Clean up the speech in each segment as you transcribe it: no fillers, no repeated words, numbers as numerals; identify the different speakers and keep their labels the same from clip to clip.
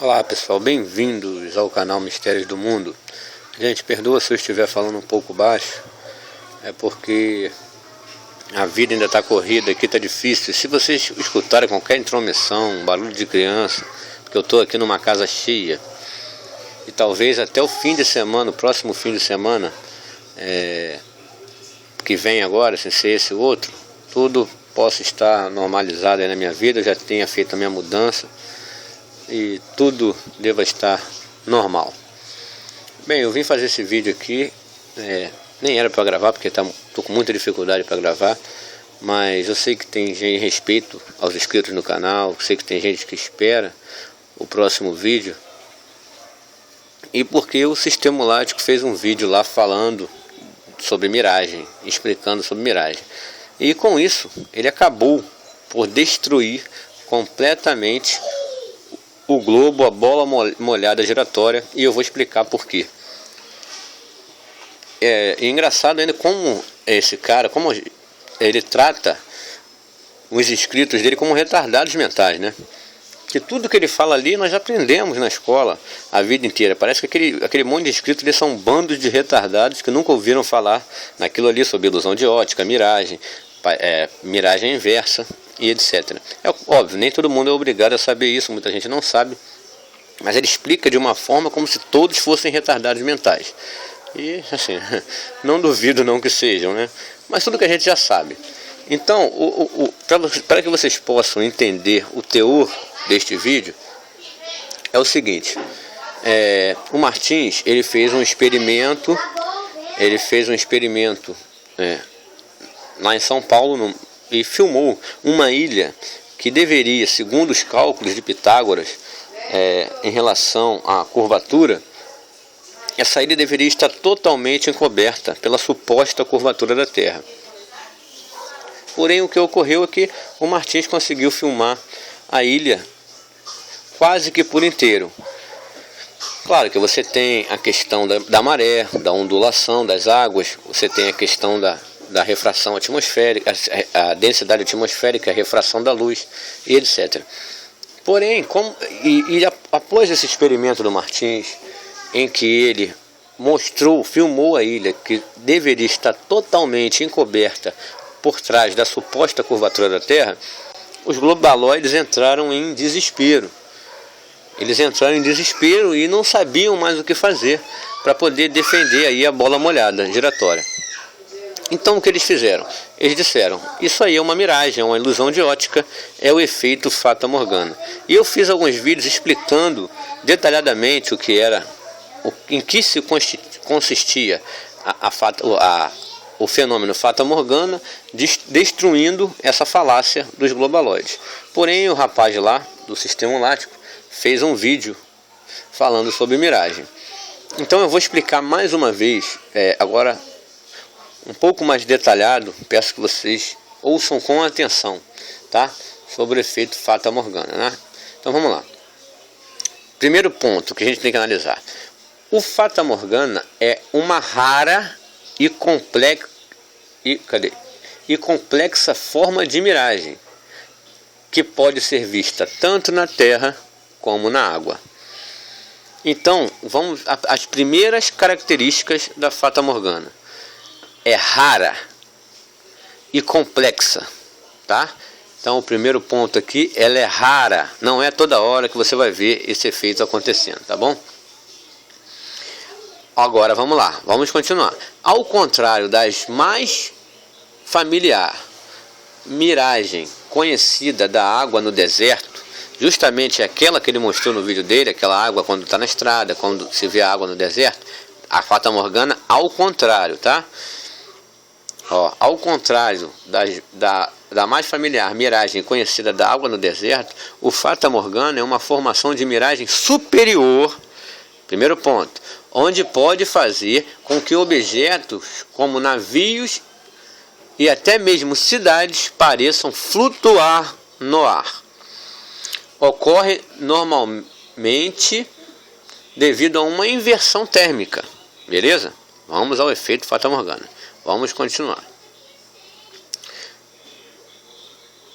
Speaker 1: Olá pessoal, bem-vindos ao canal Mistérios do Mundo. Gente, perdoa se eu estiver falando um pouco baixo, é porque a vida ainda está corrida, aqui está difícil. Se vocês escutarem qualquer intromissão, barulho de criança, porque eu estou aqui numa casa cheia, e talvez até o fim de semana, o próximo fim de semana, que vem agora, sem ser esse outro, tudo possa estar normalizado aí na minha vida, eu já tenha feito a minha mudança, e tudo deva estar normal. Bem, eu vim fazer esse vídeo aqui, nem era para gravar porque estou com muita dificuldade para gravar, mas eu sei que tem gente, respeito aos inscritos no canal, sei que tem gente que espera o próximo vídeo, e porque o Sistemolático fez um vídeo lá falando sobre miragem, explicando sobre miragem, e com isso ele acabou por destruir completamente o globo, a bola molhada giratória, e eu vou explicar por quê. É engraçado ainda como esse cara, como ele trata os inscritos dele como retardados mentais, né? Que tudo que ele fala ali nós aprendemos na escola a vida inteira. Parece que aquele monte de inscritos eles são bandos de retardados que nunca ouviram falar naquilo ali sobre ilusão de ótica, miragem, miragem inversa e etc. É óbvio, nem todo mundo é obrigado a saber isso, muita gente não sabe, mas ele explica de uma forma como se todos fossem retardados mentais. E assim, não duvido não que sejam, né? Mas tudo que a gente já sabe. Então, para que vocês possam entender o teor deste vídeo, é o seguinte: o Martins ele fez um experimento, lá em São Paulo, e filmou uma ilha que deveria, segundo os cálculos de Pitágoras, em relação à curvatura, essa ilha deveria estar totalmente encoberta pela suposta curvatura da Terra. Porém, o que ocorreu é que o Martins conseguiu filmar a ilha quase que por inteiro. Claro que você tem a questão da maré, da ondulação das águas, você tem a questão da refração atmosférica, a densidade atmosférica, a refração da luz e etc. Porém, após esse experimento do Martins, em que ele filmou a ilha que deveria estar totalmente encoberta por trás da suposta curvatura da Terra, os globaloides entraram em desespero. Eles entraram em desespero e não sabiam mais o que fazer para poder defender aí a bola molhada giratória. Então o que eles fizeram? Eles disseram, isso aí é uma miragem, é uma ilusão de ótica, é o efeito Fata Morgana. E eu fiz alguns vídeos explicando detalhadamente em que se consistia o fenômeno Fata Morgana, destruindo essa falácia dos globaloides. Porém, o rapaz lá do Sistemolático fez um vídeo falando sobre miragem. Então eu vou explicar mais uma vez, agora um pouco mais detalhado, peço que vocês ouçam com atenção, tá? Sobre o efeito Fata Morgana, né? Então vamos lá. Primeiro ponto que a gente tem que analisar. O Fata Morgana é uma rara e complexa forma de miragem, que pode ser vista tanto na terra como na água. Então, vamos às primeiras características da Fata Morgana. É rara e complexa, tá? Então o primeiro ponto aqui, ela é rara, não é toda hora que você vai ver esse efeito acontecendo, tá bom? Agora vamos lá, vamos continuar. Ao contrário das mais familiar miragem conhecida da água no deserto, justamente aquela que ele mostrou no vídeo dele, aquela água quando está na estrada, quando se vê a água no deserto, a Fata Morgana ao contrário, tá? Ao contrário da mais familiar miragem conhecida da água no deserto, o Fata Morgana é uma formação de miragem superior, primeiro ponto, onde pode fazer com que objetos como navios e até mesmo cidades pareçam flutuar no ar. Ocorre normalmente devido a uma inversão térmica, beleza? Vamos ao efeito Fata Morgana. Vamos continuar.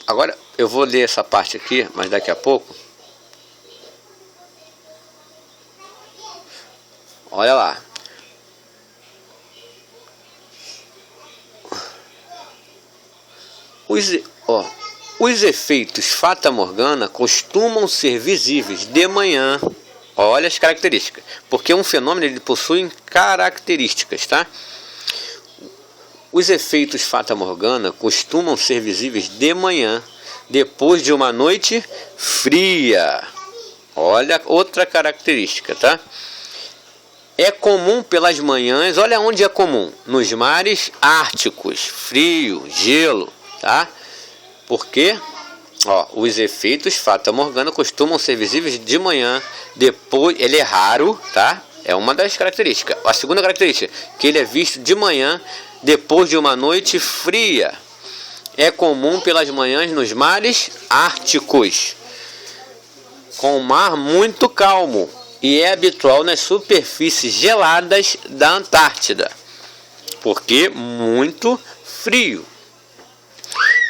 Speaker 1: Agora eu vou ler essa parte aqui, mas daqui a pouco. Olha lá. Os efeitos Fata Morgana costumam ser visíveis de manhã. Olha as características. Porque um fenômeno ele possui características, tá? Os efeitos Fata Morgana costumam ser visíveis de manhã, depois de uma noite fria. Olha outra característica, tá? É comum pelas manhãs, olha onde é comum, nos mares árticos, frio, gelo, tá? Porque os efeitos Fata Morgana costumam ser visíveis de manhã, depois, ele é raro, tá? É uma das características. A segunda característica, que ele é visto de manhã, depois de uma noite fria. É comum pelas manhãs nos mares árticos, com o mar muito calmo, e é habitual nas superfícies geladas da Antártida, porque muito frio.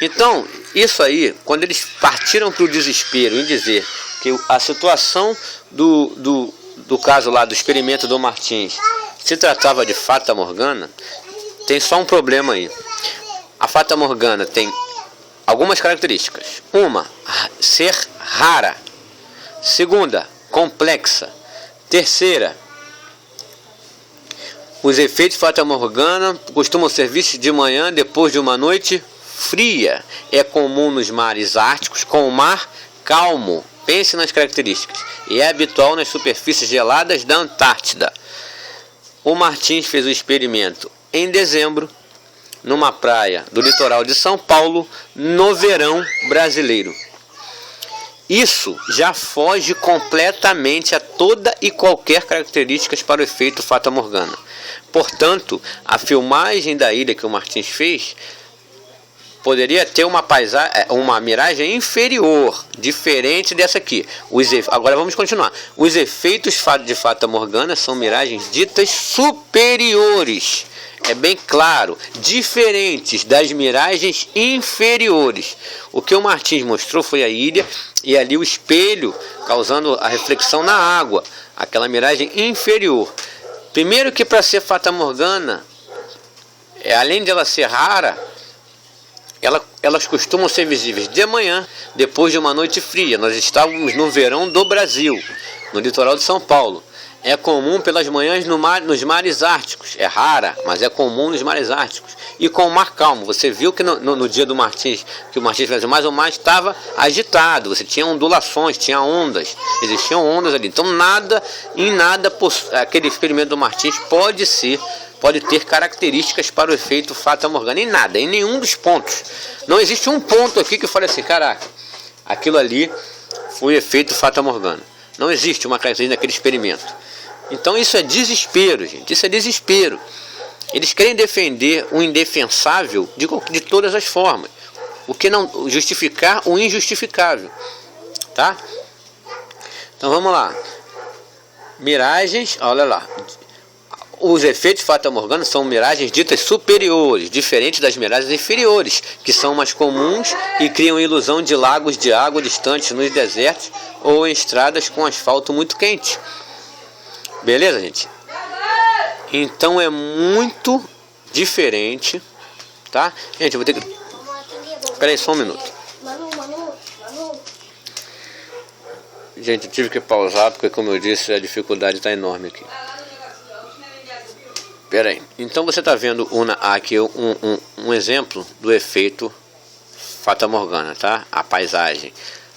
Speaker 1: Então, isso aí, quando eles partiram para o desespero em dizer que a situação do caso lá do experimento do Martins se tratava de Fata Morgana, tem só um problema aí. A Fata Morgana tem algumas características. Uma, ser rara. Segunda, complexa. Terceira, os efeitos Fata Morgana costumam ser vistos de manhã depois de uma noite fria. É comum nos mares árticos com o mar calmo. Pense nas características. E é habitual nas superfícies geladas da Antártida. O Martins fez o experimento em dezembro, numa praia do litoral de São Paulo, no verão brasileiro. Isso já foge completamente a toda e qualquer características para o efeito Fata Morgana. Portanto, a filmagem da ilha que o Martins fez poderia ter uma miragem inferior, diferente dessa aqui. Agora vamos continuar. Os efeitos de Fata Morgana são miragens ditas superiores. É bem claro, diferentes das miragens inferiores. O que o Martins mostrou foi a ilha e ali o espelho causando a reflexão na água, aquela miragem inferior. Primeiro que para ser Fata Morgana, além de ela ser rara, elas costumam ser visíveis de manhã, depois de uma noite fria. Nós estávamos no verão do Brasil, no litoral de São Paulo. É comum pelas manhãs nos mares árticos. É rara, mas é comum nos mares árticos. E com o mar calmo. Você viu que no dia do Martins, que o Martins fez mais ou mais, estava agitado. Você tinha ondulações, tinha ondas. Existiam ondas ali. Então aquele experimento do Martins pode ter características para o efeito Fata Morgana. Em nada, em nenhum dos pontos. Não existe um ponto aqui que eu falei assim, caraca, aquilo ali foi efeito Fata Morgana. Não existe uma característica naquele experimento. Então isso é desespero, gente. Isso é desespero. Eles querem defender o indefensável de todas as formas. O que não justificar o injustificável. Tá? Então vamos lá. Miragens, olha lá. Os efeitos Fata Morgana são miragens ditas superiores, diferentes das miragens inferiores, que são mais comuns e criam a ilusão de lagos de água distantes nos desertos ou em estradas com asfalto muito quente. Beleza, gente? Então é muito diferente, tá? Gente, eu vou ter que... Espera aí só um minuto. Gente, eu tive que pausar porque, como eu disse, a dificuldade está enorme aqui. Espera aí. Então você está vendo aqui um exemplo do efeito Fata Morgana, tá? A paisagem,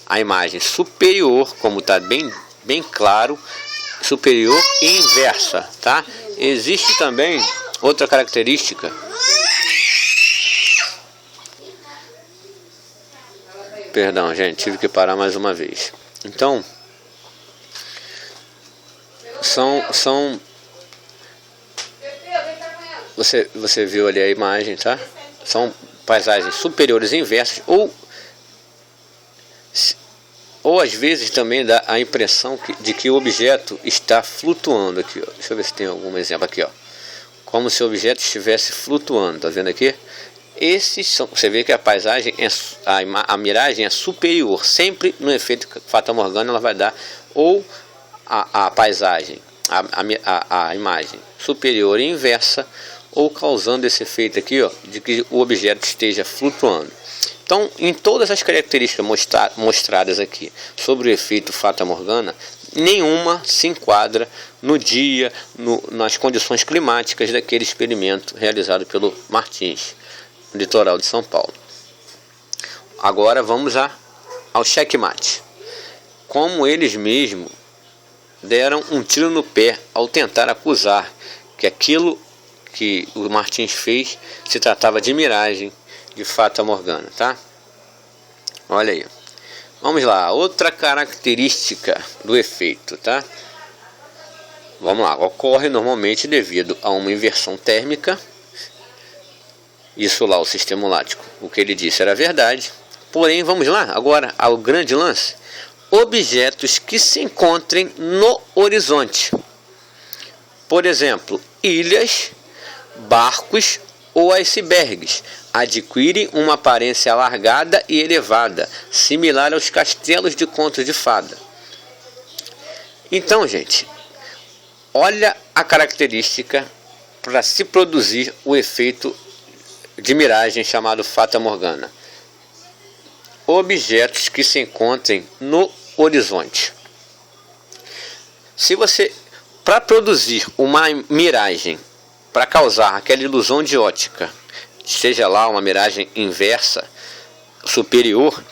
Speaker 1: a imagem superior, como está bem claro, superior e inversa, tá? Existe também outra característica. Perdão, gente, tive que parar mais uma vez. Então, você viu ali a imagem, tá? São paisagens superiores e inversas, ou às vezes também dá a impressão de que o objeto está flutuando aqui, ó. Deixa eu ver se tem algum exemplo aqui, ó. como se o objeto estivesse flutuando. Tá vendo aqui? Esses são, você vê que a paisagem a miragem é superior. Sempre no efeito Fata Morgana ela vai dar ou a paisagem, a imagem superior e inversa, ou causando esse efeito aqui, ó, de que o objeto esteja flutuando. Então, em todas as características mostradas aqui sobre o efeito Fata Morgana, nenhuma se enquadra no dia, nas condições climáticas daquele experimento realizado pelo Martins, no litoral de São Paulo. Agora vamos ao checkmate. Como eles mesmos deram um tiro no pé ao tentar acusar que aquilo que o Martins fez se tratava de miragem, de Fata Morgana, tá? Olha aí. Vamos lá, outra característica do efeito, tá? Vamos lá, ocorre normalmente devido a uma inversão térmica. Isso lá, o sistema lático, o que ele disse era verdade. Porém, vamos lá, agora ao grande lance. Objetos que se encontrem no horizonte. Por exemplo, ilhas, barcos ou icebergs adquirem uma aparência alargada e elevada, similar aos castelos de contos de fada. Então, gente, olha a característica para se produzir o efeito de miragem chamado Fata Morgana. Objetos que se encontrem no horizonte. Se você, para produzir uma miragem, para causar aquela ilusão de ótica, seja lá uma miragem inversa, superior,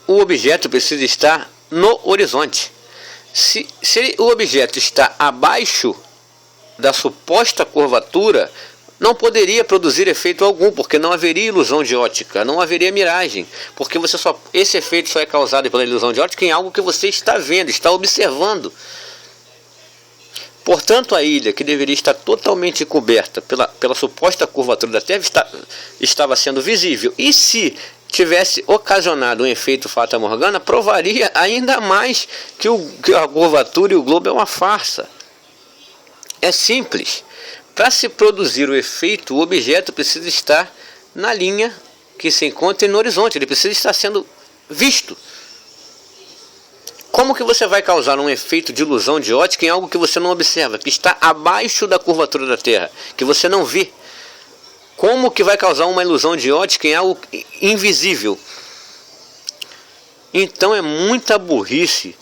Speaker 1: o objeto precisa estar no horizonte. Se o objeto está abaixo da suposta curvatura, não poderia produzir efeito algum, porque não haveria ilusão de ótica, não haveria miragem, porque esse efeito só é causado pela ilusão de ótica em algo que você está vendo, está observando. Portanto, a ilha, que deveria estar totalmente coberta pela suposta curvatura da Terra, estava sendo visível. E se tivesse ocasionado um efeito Fata Morgana, provaria ainda mais que a curvatura e o globo é uma farsa. É simples. Para se produzir o efeito, o objeto precisa estar na linha que se encontra no horizonte, ele precisa estar sendo visto. Como que você vai causar um efeito de ilusão de ótica em algo que você não observa, que está abaixo da curvatura da Terra, que você não vê? Como que vai causar uma ilusão de ótica em algo invisível? Então é muita burrice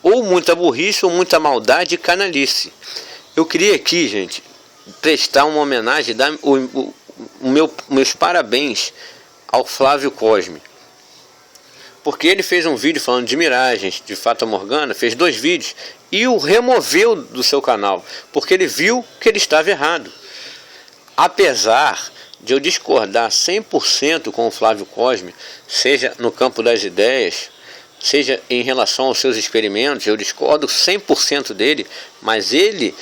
Speaker 1: ou muita maldade e canalice. Eu queria aqui, gente, prestar uma homenagem, dar meus parabéns ao Flávio Cosme, porque ele fez um vídeo falando de miragens, de Fata Morgana, fez 2 vídeos e o removeu do seu canal, porque ele viu que ele estava errado. Apesar de eu discordar 100% com o Flávio Cosme, seja no campo das ideias, seja em relação aos seus experimentos, eu discordo 100% dele, mas ele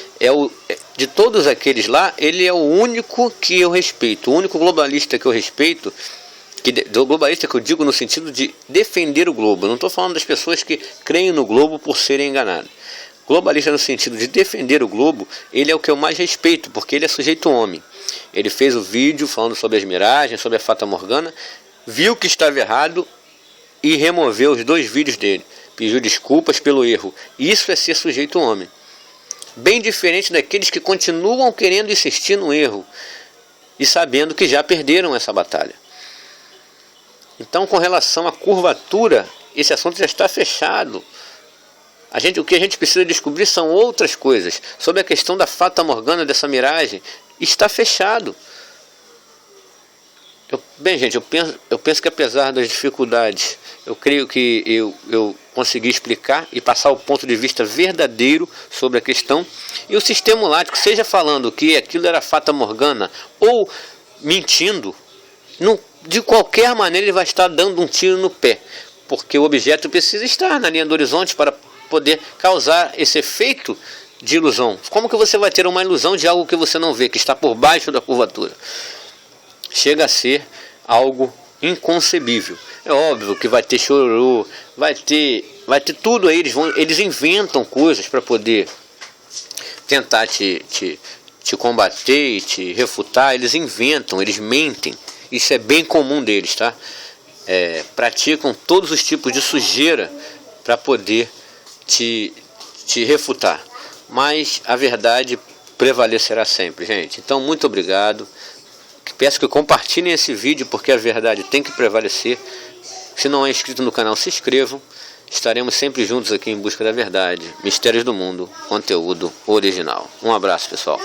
Speaker 1: de todos aqueles lá, ele é o único que eu respeito, o único globalista que eu respeito, do globalista que eu digo no sentido de defender o globo. Eu não estou falando das pessoas que creem no globo por serem enganadas. Globalista no sentido de defender o globo, ele é o que eu mais respeito, porque ele é sujeito homem. Ele fez o vídeo falando sobre as miragens, sobre a Fata Morgana, viu que estava errado e removeu os 2 vídeos dele. Pediu desculpas pelo erro. Isso é ser sujeito homem. Bem diferente daqueles que continuam querendo insistir no erro e sabendo que já perderam essa batalha. Então, com relação à curvatura, esse assunto já está fechado. O que a gente precisa descobrir são outras coisas. Sobre a questão da Fata Morgana, dessa miragem, está fechado. Bem, gente, eu penso que apesar das dificuldades, eu creio que eu consegui explicar e passar o ponto de vista verdadeiro sobre a questão. E o sistema lático, seja falando que aquilo era Fata Morgana ou mentindo, de qualquer maneira ele vai estar dando um tiro no pé, porque o objeto precisa estar na linha do horizonte para poder causar esse efeito de ilusão. Como que você vai ter uma ilusão de algo que você não vê, que está por baixo da curvatura? Chega a ser algo inconcebível. É óbvio que vai ter chororô, vai ter tudo aí, eles inventam coisas para poder tentar te te combater e te refutar, eles inventam, eles mentem. Isso é bem comum deles, tá? Praticam todos os tipos de sujeira para poder te refutar. Mas a verdade prevalecerá sempre, gente. Então, muito obrigado. Peço que compartilhem esse vídeo, porque a verdade tem que prevalecer. Se não é inscrito no canal, se inscrevam. Estaremos sempre juntos aqui em busca da verdade. Mistérios do Mundo, conteúdo original. Um abraço, pessoal.